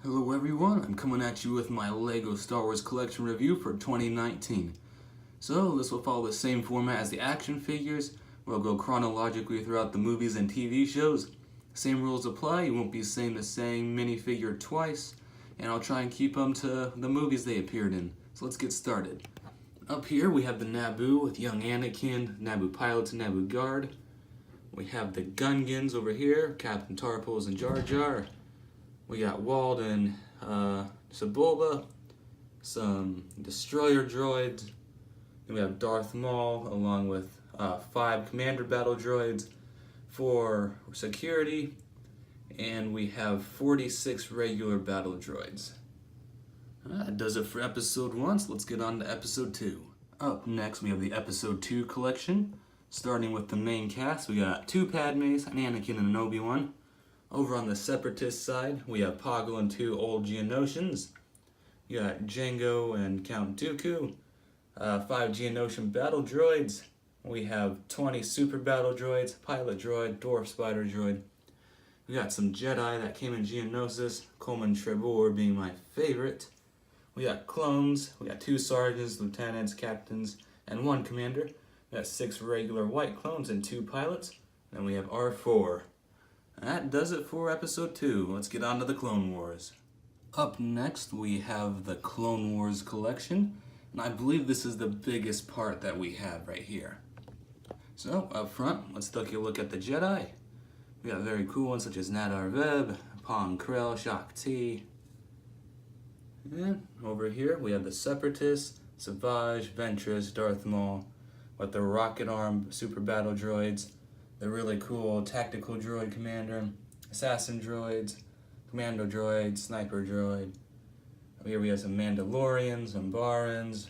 Hello everyone, I'm coming at you with my LEGO Star Wars collection review for 2019. So this will follow the same format as the action figures, where I'll go chronologically throughout the movies and TV shows. Same rules apply, you won't be seeing the same minifigure twice, and I'll try and keep them to the movies they appeared in. So let's get started. Up here we have the Naboo with young Anakin, Naboo pilots and Naboo guard. We have the Gungans over here, Captain Tarpals and Jar Jar. We got Walden, Sebulba, some destroyer droids. Then we have Darth Maul along with 5 commander battle droids for security, and we have 46 regular battle droids. That does it for episode 1, so let's get on to episode 2. Up next we have the episode 2 collection. Starting with the main cast, we got 2 Padmes, an Anakin and an Obi-Wan. Over on the Separatist side, we have Poggle and 2 old Geonosians. You got Jango and Count Dooku, 5 Geonosian battle droids. We have 20 super battle droids, pilot droid, dwarf spider droid. We got some Jedi that came in Geonosis, Coleman Trebor being my favorite. We got clones, we got 2 sergeants, lieutenants, captains, and 1 commander. We got 6 regular white clones and 2 pilots. And we have R4. That does it for episode 2. Let's get on to the Clone Wars. Up next, we have the Clone Wars collection, and I believe this is the biggest part that we have right here. So, up front, let's take a look at the Jedi. We got very cool ones such as Nadar Veb, Pong Krell, Shaak Ti. And over here, we have the Separatists, Savage, Ventress, Darth Maul, with the Rocket Arm super battle droids, the really cool tactical droid commander, assassin droids, commando droid, sniper droid. Here we have some Mandalorians, Umbarans.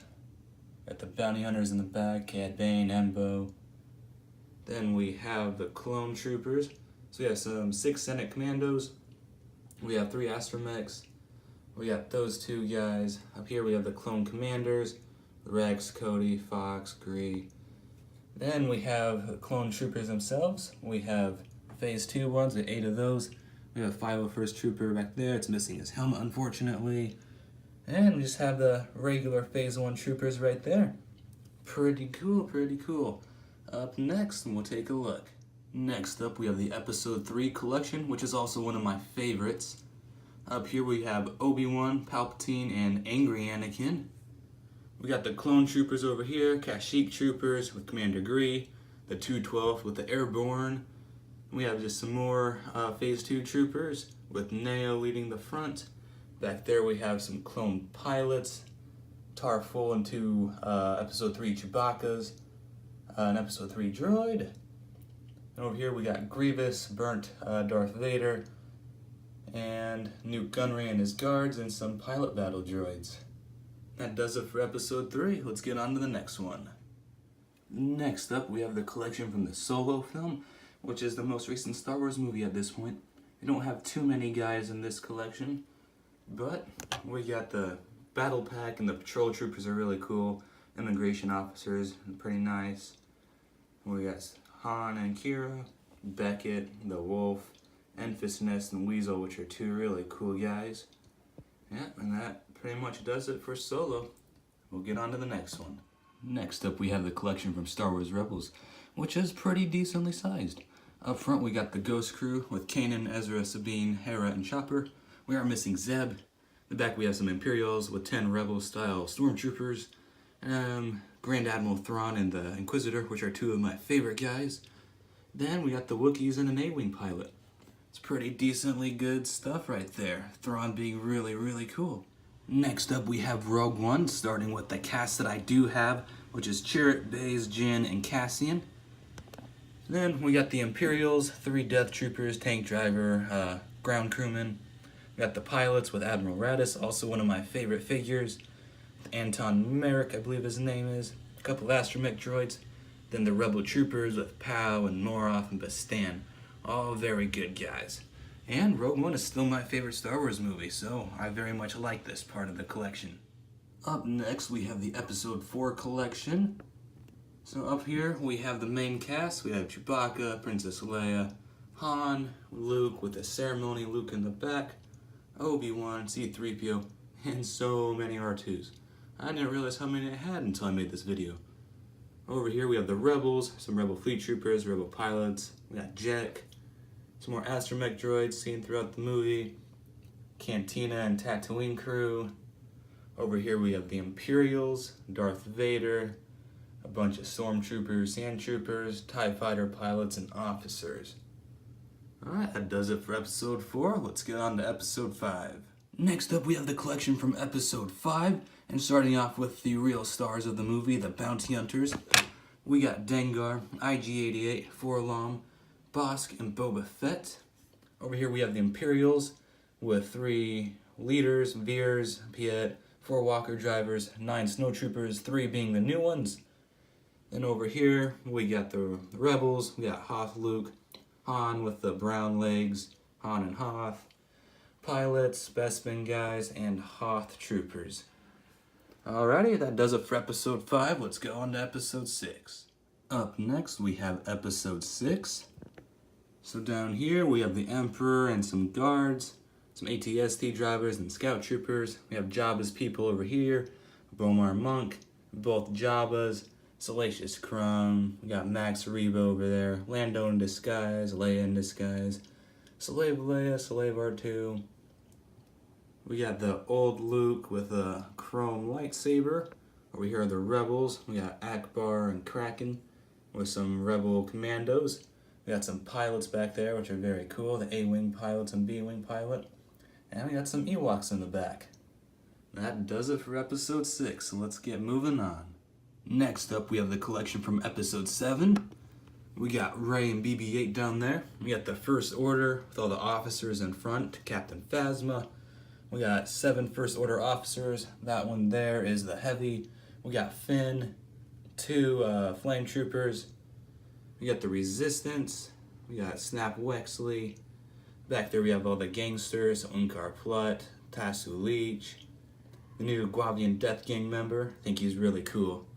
Got the bounty hunters in the back, Cad Bane, Embo. Then we have the clone troopers. So we have some 6 Senate commandos. We have 3 astromechs. We got those 2 guys. Up here we have the clone commanders, Rex, Cody, Fox, Gree. Then we have the clone troopers themselves. We have phase 2 ones with 8 of those. We have 501st Trooper back there. It's missing his helmet, unfortunately. And we just have the regular phase 1 troopers right there. Pretty cool, pretty cool. Up next, we'll take a look. Next up, we have the episode 3 collection, which is also one of my favorites. Up here we have Obi-Wan, Palpatine, and Angry Anakin. We got the clone troopers over here, Kashyyyk troopers with Commander Gree, the 212th with the Airborne. We have just some more phase 2 troopers with Neo leading the front. Back there we have some clone pilots, Tarful and 2 episode 3 Chewbacca's, an episode 3 droid. And over here we got Grievous, burnt Darth Vader, and Nute Gunray and his guards, and some pilot battle droids. That does it for episode 3. Let's get on to the next one. Next up, we have the collection from the Solo film, which is the most recent Star Wars movie at this point. We don't have too many guys in this collection, but we got the battle pack, and the patrol troopers are really cool. Immigration officers, pretty nice. We got Han and Kira, Beckett, the Wolf, Enfys Nest, and Weasel, which are 2 really cool guys. Yeah, and that pretty much does it for Solo. We'll get on to the next one. Next up, we have the collection from Star Wars Rebels, which is pretty decently sized. Up front, we got the Ghost Crew with Kanan, Ezra, Sabine, Hera, and Chopper. We are missing Zeb. In the back, we have some Imperials with 10 Rebel-style Stormtroopers, Grand Admiral Thrawn and the Inquisitor, which are 2 of my favorite guys. Then we got the Wookiees and an A-Wing pilot. It's pretty decently good stuff right there. Thrawn being really, really cool. Next up, we have Rogue One, starting with the cast that I do have, which is Chirrut, Baze, Jyn, and Cassian. Then we got the Imperials, 3 Death Troopers, Tank Driver, Ground Crewman. We got the pilots with Admiral Raddus, also one of my favorite figures. Anton Merrick, I believe his name is. A couple of astromech droids. Then the Rebel Troopers with Pow and Noroth and Bastan. All very good guys. And Rogue One is still my favorite Star Wars movie, so I very much like this part of the collection. Up next, we have the episode 4 collection. So up here, we have the main cast. We have Chewbacca, Princess Leia, Han, Luke with the ceremony, Luke in the back, Obi-Wan, C-3PO, and so many R2s. I didn't realize how many I had until I made this video. Over here we have the Rebels, some Rebel fleet troopers, Rebel pilots. We got Jack, some more astromech droids seen throughout the movie, Cantina and Tatooine crew. Over here we have the Imperials, Darth Vader, a bunch of stormtroopers, sand troopers, TIE fighter pilots, and officers. Alright, that does it for episode 4. Let's get on to episode 5. Next up we have the collection from episode 5, and starting off with the real stars of the movie, the Bounty Hunters. We got Dengar, IG-88, 4-LOM, Bossk, and Boba Fett. Over here we have the Imperials with 3 leaders, Veers, Piet, 4 walker drivers, 9 snowtroopers, 3 being the new ones. Then over here we got the Rebels. We got Hoth, Luke, Han with the brown legs, Han and Hoth, pilots, Bespin guys, and Hoth troopers. Alrighty, that does it for episode 5. Let's go on to episode 6. Up next we have episode 6. So down here we have the Emperor and some guards, some AT-ST drivers and scout troopers. We have Jabba's people over here, Bomar Monk, both Jabbas, Salacious Crumb. We got Max Reba over there, Lando in disguise, Leia in disguise, Slave Leia, Slave R2. We got the old Luke with a chrome lightsaber. Over here are the Rebels. We got Akbar and Kraken with some Rebel commandos. We got some pilots back there, which are very cool. The A-Wing pilots and B-Wing pilot. And we got some Ewoks in the back. That does it for episode 6, so let's get moving on. Next up, we have the collection from episode 7. We got Rey and BB-8 down there. We got the First Order with all the officers in front, Captain Phasma. We got 7 First Order officers. That one there is the Heavy. We got Finn, 2 Flame Troopers. We got the Resistance. We got Snap Wexley. Back there we have all the gangsters, Unkar Plutt, Tasu Leech, the new Guavian Death Gang member. I think he's really cool.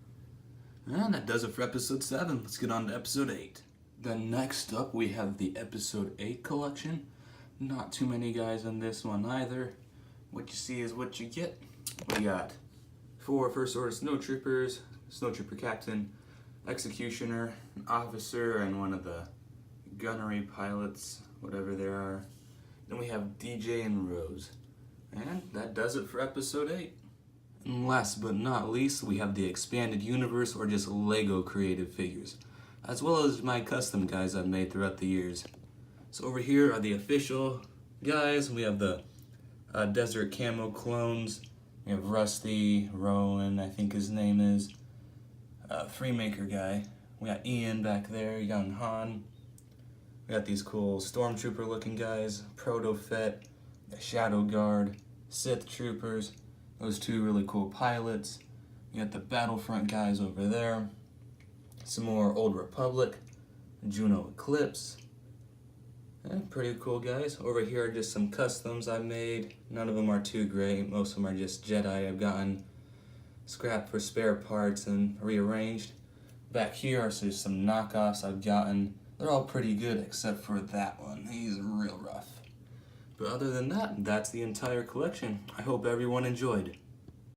And that does it for episode 7. Let's get on to episode 8. Then next up we have the episode 8 collection. Not too many guys on this one either. What you see is what you get. We got 4 First Order Snowtroopers, Snowtrooper Captain, Executioner, an officer, and one of the gunnery pilots, whatever they are. Then we have DJ and Rose. And that does it for episode 8. And last but not least, we have the Expanded Universe, or just Lego creative figures, as well as my custom guys I've made throughout the years. So over here are the official guys. We have the Desert Camo clones. We have Rusty, Rowan, I think his name is, Freemaker guy. We got Ian back there, young Han. We got these cool Stormtrooper looking guys, Proto Fett, the Shadow Guard, Sith Troopers, those 2 really cool pilots. We got the Battlefront guys over there. Some more Old Republic, Juno Eclipse. Pretty cool guys. Over here are just some customs I made. None of them are too great. Most of them are just Jedi I've gotten scrapped for spare parts and rearranged. Back here are just some knockoffs I've gotten. They're all pretty good except for that one. He's real rough. But other than that, that's the entire collection. I hope everyone enjoyed.